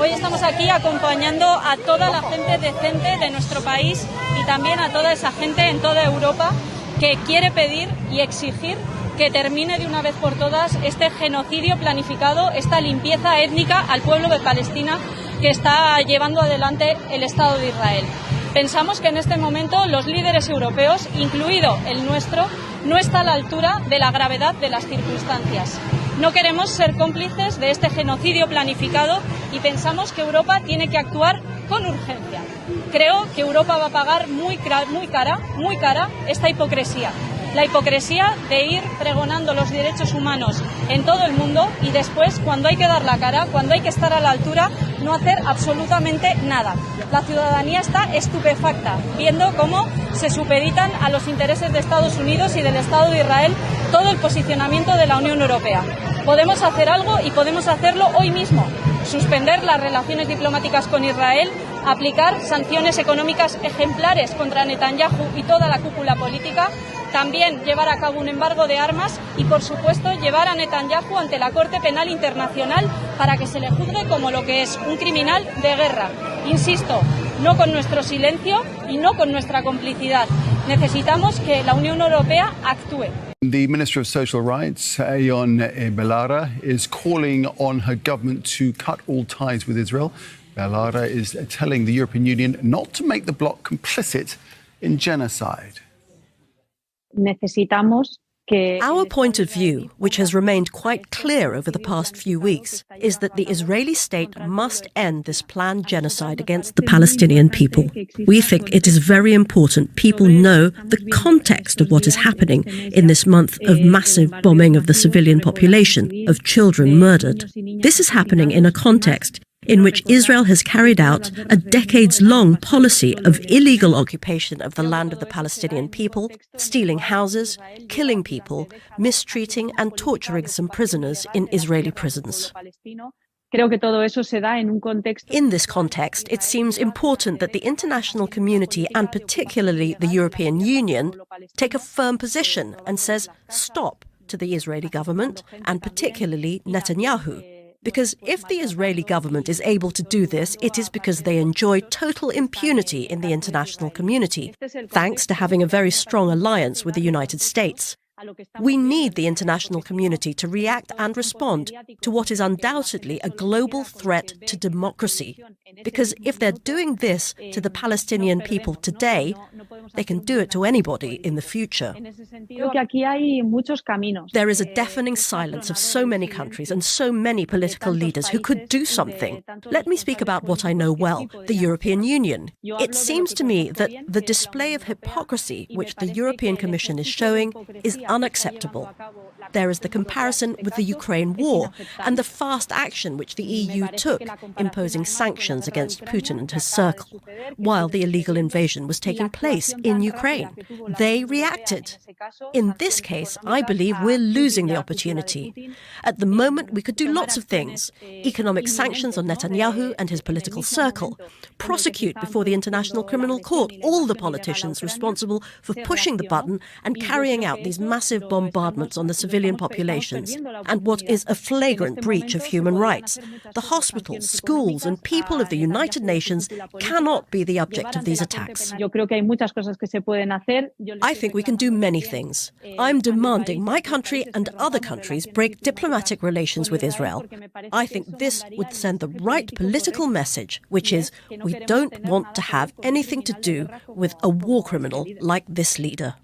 Hoy estamos aquí acompañando a toda la gente decente de nuestro país y también a toda esa gente en toda Europa que quiere pedir y exigir que termine de una vez por todas este genocidio planificado, esta limpieza étnica al pueblo de Palestina que está llevando adelante el Estado de Israel. Pensamos que en este momento los líderes europeos, incluido el nuestro, no está a la altura de la gravedad de las circunstancias. No queremos ser cómplices de este genocidio planificado y pensamos que Europa tiene que actuar con urgencia. Creo que Europa va a pagar muy cara esta hipocresía. La hipocresía de ir pregonando los derechos humanos en todo el mundo y después, cuando hay que dar la cara, cuando hay que estar a la altura, no hacer absolutamente nada. La ciudadanía está estupefacta, viendo cómo se supeditan a los intereses de Estados Unidos y del Estado de Israel todo el posicionamiento de la Unión Europea. Podemos hacer algo y podemos hacerlo hoy mismo. Suspender las relaciones diplomáticas con Israel, aplicar sanciones económicas ejemplares contra Netanyahu y toda la cúpula política, también llevar a cabo un embargo de armas y, por supuesto, llevar a Netanyahu ante la Corte Penal Internacional para que se le juzgue como lo que es, un criminal de guerra. Insisto, no con nuestro silencio y no con nuestra complicidad. Necesitamos que la Unión Europea actúe. The Minister of Social Rights, Ione Belarra, is calling on her government to cut all ties with Israel. Belarra is telling the European Union not to make the bloc complicit in genocide. Our point of view, which has remained quite clear over the past few weeks, is that the Israeli state must end this planned genocide against the Palestinian people. We think it is very important people know the context of what is happening in this month of massive bombing of the civilian population, of children murdered. This is happening in a context in which Israel has carried out a decades-long policy of illegal occupation of the land of the Palestinian people, stealing houses, killing people, mistreating and torturing some prisoners in Israeli prisons. In this context, it seems important that the international community, and particularly the European Union, take a firm position and says stop to the Israeli government, and particularly Netanyahu. Because if the Israeli government is able to do this, it is because they enjoy total impunity in the international community, thanks to having a very strong alliance with the United States. We need the international community to react and respond to what is undoubtedly a global threat to democracy. Because if they're doing this to the Palestinian people today, they can do it to anybody in the future. There is a deafening silence of so many countries and so many political leaders who could do something. Let me speak about what I know well, the European Union. It seems to me that the display of hypocrisy which the European Commission is showing is unacceptable. There is the comparison with the Ukraine war and the fast action which the EU took, imposing sanctions against Putin and his circle, while the illegal invasion was taking place in Ukraine. They reacted. In this case, I believe we're losing the opportunity. At the moment, we could do lots of things. Economic sanctions on Netanyahu and his political circle. Prosecute before the International Criminal Court all the politicians responsible for pushing the button and carrying out these massive bombardments on the civilian populations, and what is a flagrant breach of human rights. The hospitals, schools and people of the United Nations cannot be the object of these attacks. I think we can do many things. I'm demanding my country and other countries break diplomatic relations with Israel. I think this would send the right political message, which is we don't want to have anything to do with a war criminal like this leader.